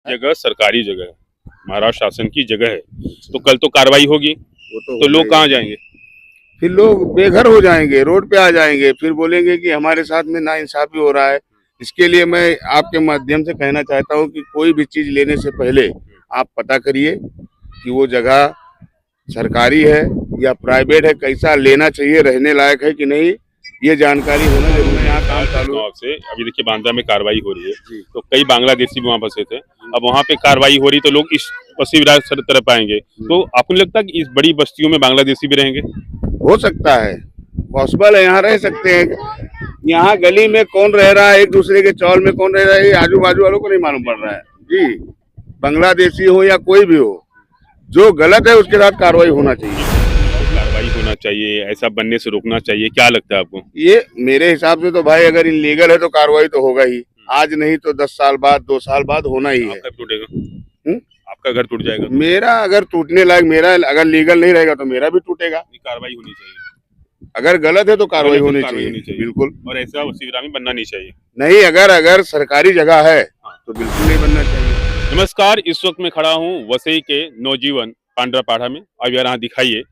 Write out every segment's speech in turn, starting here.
जगह सरकारी जगह है, महाराष्ट्र शासन की जगह है, तो कल तो कार्रवाई होगी। वो तो लोग कहाँ जाएंगे? फिर लोग बेघर हो जाएंगे, रोड पे आ जाएंगे, फिर बोलेंगे कि हमारे साथ में नाइंसाफी हो रहा है। इसके लिए मैं आपके माध्यम से कहना चाहता हूँ कि कोई भी चीज लेने से पहले आप पता करिए कि वो जगह सरकारी है या प्राइवेट है, कैसा लेना चाहिए, रहने लायक है कि नहीं, ये जानकारी होना जरूरी है। यहाँ काम चालू है। आपसे अभी देखिए बांद्रा में कार्रवाई हो रही है, जी। तो कई बांग्लादेशी भी वहाँ फंसे थे। अब वहाँ पे कार्रवाई हो रही तो लोग इस वसी विरार तरफ आएंगे, तो आपको नहीं लगता कि इस बड़ी बस्तियों में बांग्लादेशी भी रहेंगे? हो सकता है, पॉसिबल है, यहाँ रह सकते हैं। यहाँ गली में कौन रह रहा है, एक दूसरे के चौल में कौन रह रहा है, ये आजू बाजू वालों को नहीं मालूम पड़ रहा है जी। बांग्लादेशी हो या कोई भी हो, जो गलत है उसके साथ कार्रवाई होना चाहिए। कार्रवाई होना चाहिए, ऐसा बनने से रोकना चाहिए, क्या लगता है आपको? ये मेरे हिसाब से तो भाई अगर इलीगल है तो कार्रवाई तो होगा ही, आज नहीं तो 10 साल बाद, 2 साल बाद होना ही है। आपका टूटेगा? हुँ? आपका घर टूट जाएगा? मेरा अगर टूटने लायक, मेरा अगर लीगल नहीं रहेगा तो मेरा भी टूटेगा। कार्रवाई होनी चाहिए, अगर गलत है तो कार्रवाई होनी कार्रवाई चाहिए, होनी चाहिए। बिल्कुल। और ऐसा उसी विरार में बनना नहीं चाहिए। नहीं, अगर सरकारी जगह है तो बिल्कुल नहीं बनना चाहिए। नमस्कार, इस वक्त मैं खड़ा हूँ वसई के नौजीवन पांड्रापाड़ा में। अब यहाँ दिखाइए,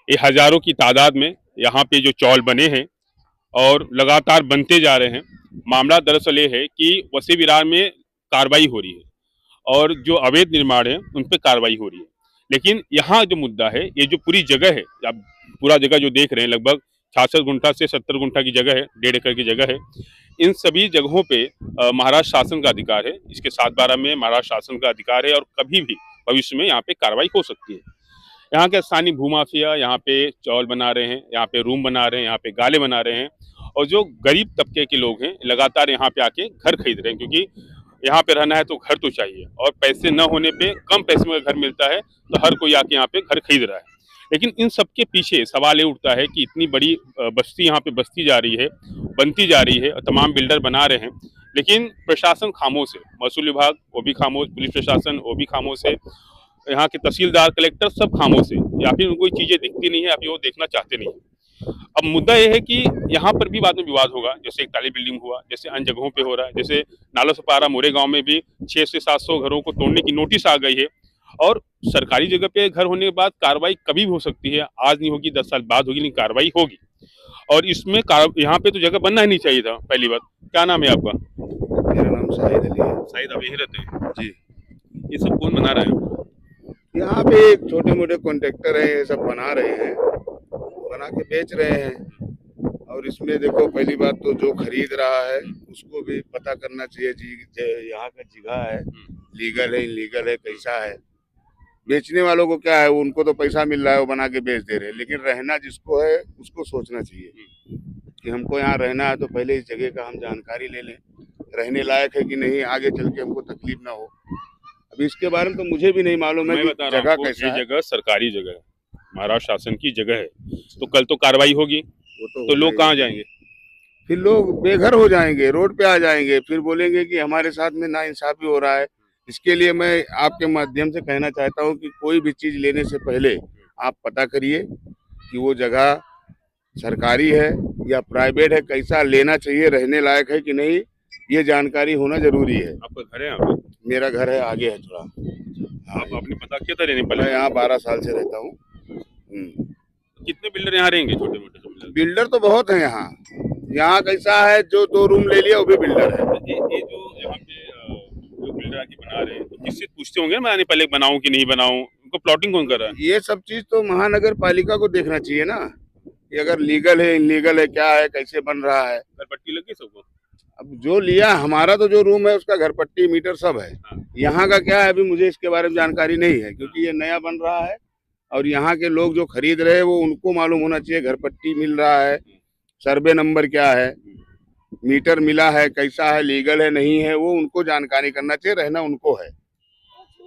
ये हजारों की तादाद में यहाँ पे जो चौल बने हैं और लगातार बनते जा रहे हैं। मामला दरअसल ये है कि वसई विरार में कार्रवाई हो रही है और जो अवैध निर्माण है उन पर कार्रवाई हो रही है। लेकिन यहाँ जो मुद्दा है, ये जो पूरी जगह है, आप पूरा जगह जो देख रहे हैं, लगभग 66 गुंठा से 70 गुंठा की जगह है, 1.5 एकड़ की जगह है। इन सभी जगहों पे महाराष्ट्र शासन का अधिकार है। इसके 7/12 में महाराष्ट्र शासन का अधिकार है और कभी भी भविष्य में यहाँ पे कार्रवाई हो सकती है। यहाँ के स्थानीय भूमाफिया यहाँ पे चौल बना रहे हैं, यहाँ पे रूम बना रहे हैं, यहाँ पे गाले बना रहे हैं और जो गरीब तबके के लोग हैं लगातार यहाँ पे आके घर खरीद रहे हैं, क्योंकि यहाँ पे रहना है तो घर तो चाहिए और पैसे न होने पे, कम पैसे में घर मिलता है तो हर कोई आके यहाँ पे घर खरीद रहा है। लेकिन इन सबके पीछे सवाल ये उठता है कि इतनी बड़ी बस्ती यहाँ पे बस्ती जा रही है, बनती जा रही है और तमाम बिल्डर बना रहे हैं, लेकिन प्रशासन खामोश है। महसूल विभाग वो भी खामोश, पुलिस प्रशासन वो भी खामोश है, यहाँ के तहसीलदार, कलेक्टर सब खामोश है, या फिर उनको चीजें दिखती नहीं है, या फिर वो देखना चाहते नहीं है। अब मुद्दा यह है कि यहाँ पर भी बाद में विवाद होगा, जैसे एक टाली बिल्डिंग हुआ, जैसे अन्य जगहों पे हो रहा है, जैसे नालासोपारा मोरे गांव में भी 600 से 700 घरों को तोड़ने की नोटिस आ गई है। और सरकारी जगह पे घर होने के बाद कार्रवाई कभी भी हो सकती है, आज नहीं होगी, 10 साल बाद होगी, लेकिन कार्रवाई होगी। और इसमें यहाँ पे तो जगह बनना ही नहीं चाहिए था। पहली बात, क्या नाम है आपका? मेरा नाम शाहिद अली है। शाहिद, आप यहीं रहते हैं जी। ये सब कौन बना रहा है? यहाँ पे छोटे मोटे कॉन्ट्रैक्टर हैं, ये सब बना रहे हैं, बना के बेच रहे हैं। और इसमें देखो, पहली बात तो जो खरीद रहा है उसको भी पता करना चाहिए जी, यहाँ का जगह है, लीगल है, इलीगल है, कैसा है। बेचने वालों को क्या है, उनको तो पैसा मिल रहा है, वो बना के बेच दे रहे हैं, लेकिन रहना जिसको है उसको सोचना चाहिए कि हमको यहाँ रहना है तो पहले इस जगह का हम जानकारी ले लें, रहने लायक है कि नहीं, आगे चल के हमको तकलीफ ना हो। अभी इसके बारे में तो मुझे भी नहीं मालूम है कि जगह कैसा है। जगह सरकारी जगह है, महाराष्ट्र शासन की जगह है, तो कल तो कार्रवाई होगी। तो लोग कहाँ जाएंगे? फिर लोग बेघर हो जाएंगे, रोड पे आ जाएंगे, फिर बोलेंगे कि हमारे साथ में नाइंसाफी हो रहा है। इसके लिए मैं आपके माध्यम से कहना चाहता हूँ कि कोई भी चीज लेने से पहले आप पता करिए कि वो जगह सरकारी है या प्राइवेट है, कैसा लेना चाहिए, रहने लायक है कि नहीं, ये जानकारी होना जरूरी है। आपका घर है यहाँ पे? मेरा घर है आगे है थोड़ा। आप अपने पता किया था रहने मैं पहले? यहाँ 12 साल से रहता हूँ। कितने बिल्डर यहाँ रहेंगे, छोटे मोटे? बिल्डर तो बहुत है यहाँ। यहाँ कैसा है, जो 2 रूम ले लिया वो भी बिल्डर है। ये जो यहाँ पे जो बिल्डर आके बना रहे हैं, तो किससे पूछते होंगे मैं पहले बनाऊं कि नहीं बनाऊं? उनको प्लॉटिंग कौन कर रहा है? ये सब चीज तो महानगर पालिका को देखना चाहिए ना, कि अगर लीगल है, इलीगल है, क्या है, कैसे बन रहा है। घर पट्टी लगी सबको? अब जो लिया, हमारा तो जो रूम है उसका घर पट्टी, मीटर सब है। यहाँ का क्या है अभी मुझे इसके बारे में जानकारी नहीं है, क्योंकि ये नया बन रहा है और यहाँ के लोग जो खरीद रहे हैं वो उनको मालूम होना चाहिए, घर पट्टी मिल रहा है, सर्वे नंबर क्या है, मीटर मिला है, कैसा है, लीगल है, नहीं है, वो उनको जानकारी करना चाहिए, रहना उनको है।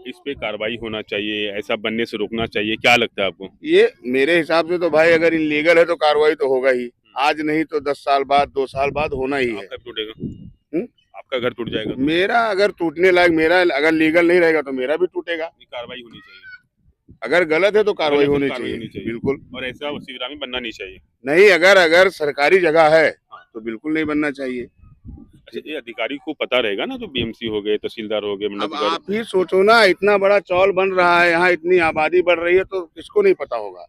इस पे कार्रवाई होना चाहिए, ऐसा बनने से रोकना चाहिए, क्या लगता है आपको? ये मेरे हिसाब से तो भाई अगर इलीगल है तो कार्रवाई तो होगा ही, आज नहीं तो 10 साल बाद, 2 साल बाद होना ही है। आपका टूटेगा? हुँ? आपका घर टूट जाएगा? मेरा अगर टूटने लायक, मेरा अगर लीगल नहीं रहेगा तो मेरा भी टूटेगा। कार्रवाई होनी चाहिए, अगर गलत है तो कार्रवाई होनी चाहिए, बिल्कुल। और ऐसा उसी विरार में बनना नहीं चाहिए। नहीं, अगर सरकारी जगह है तो बिल्कुल नहीं बनना चाहिए। अच्छा, ये अधिकारी को पता रहेगा ना, जो बीएमसी हो गए, तहसीलदार हो गए, अब मंडलाधिकारी। आप ही सोचो ना, इतना बड़ा चौल बन रहा है, यहाँ इतनी आबादी बढ़ रही है, तो किसको नहीं पता होगा।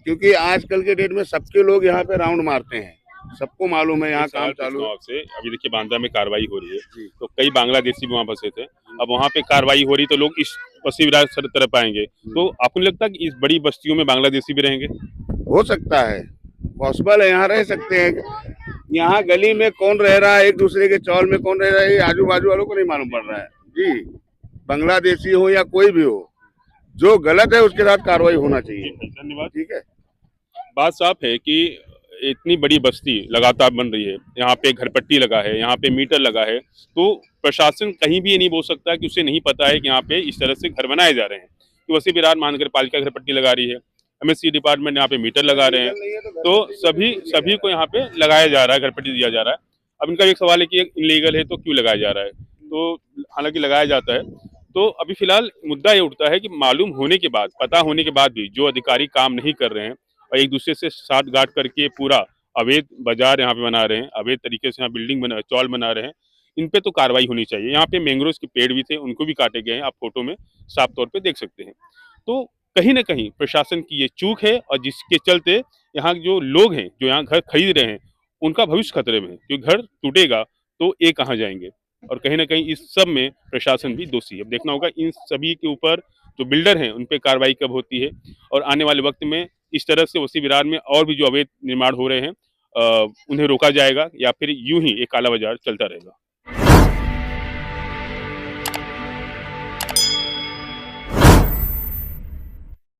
क्योंकि आजकल के डेट में सबके लोग यहाँ पे राउंड मारते हैं, सबको मालूम है यहाँ एक काम सवाल चालू पूछता हूँ है। आपसे, अभी देखिए बांद्रा में कार्रवाई हो रही है, जी। तो कई बांग्लादेशी भी वहाँ फंसे थे। अब वहाँ पे कार्रवाई हो रही तो लोग इस वसी विरार सर तरफ आएंगे, तो आपको नहीं लगता कि इस बड़ी बस्तियों में बांग्लादेशी भी रहेंगे? हो सकता है, पॉसिबल है, यहाँ रह सकते हैं। यहाँ गली में कौन रह रहा है, एक दूसरे के चौल में कौन रह रहा है, ये आजू बाजू वालों को नहीं मालूम पड़ रहा है जी। बांग्लादेशी हो या कोई भी हो, जो गलत है उसके साथ कार्रवाई होना चाहिए। धन्यवाद। ठीक है। बात साफ है कि इतनी बड़ी बस्ती लगातार बन रही है, यहाँ पे घरपट्टी लगा है, यहाँ पे मीटर लगा है, तो प्रशासन कहीं भी ये नहीं बोल सकता कि उसे नहीं पता है कि यहाँ पे इस तरह से घर बनाए जा रहे हैं। तो वसी विरार महानगर पालिका घरपट्टी लगा रही है, एमएससी डिपार्टमेंट यहाँ पे मीटर लगा रहे हैं, तो सभी को यहाँ पे लगाया जा रहा है, घरपट्टी दिया जा रहा है। अब इनका एक सवाल है कि इनलीगल है तो क्यों लगाया जा रहा है, तो हालांकि लगाया जाता है। तो अभी फिलहाल मुद्दा ये उठता है कि मालूम होने के बाद, पता होने के बाद भी जो अधिकारी काम नहीं कर रहे हैं और एक दूसरे से साठ-गांठ करके पूरा अवैध बाजार यहाँ पे बना रहे हैं, अवैध तरीके से यहाँ बिल्डिंग बना चौल बना रहे हैं, इन पे तो कार्रवाई होनी चाहिए। यहाँ पे मैंग्रोव्स के पेड़ भी थे, उनको भी काटे गए हैं, आप फोटो में साफ तौर पे देख सकते हैं। तो कहीं न कहीं प्रशासन की ये चूक है और जिसके चलते यहाँ जो लोग हैं, जो यहाँ घर खरीद रहे हैं, उनका भविष्य खतरे में है, क्योंकि घर टूटेगा तो ये कहाँ जाएँगे? और कहीं न कहीं इस सब में प्रशासन भी दोषी है। अब देखना होगा इन सभी के ऊपर जो बिल्डर हैं, उन पे कार्रवाई कब होती है और आने वाले वक़्त में इस तरह से वसी विरार में और भी जो अवैध निर्माण हो रहे हैं उन्हें रोका जाएगा या फिर यूं ही एक काला बाजार चलता रहेगा।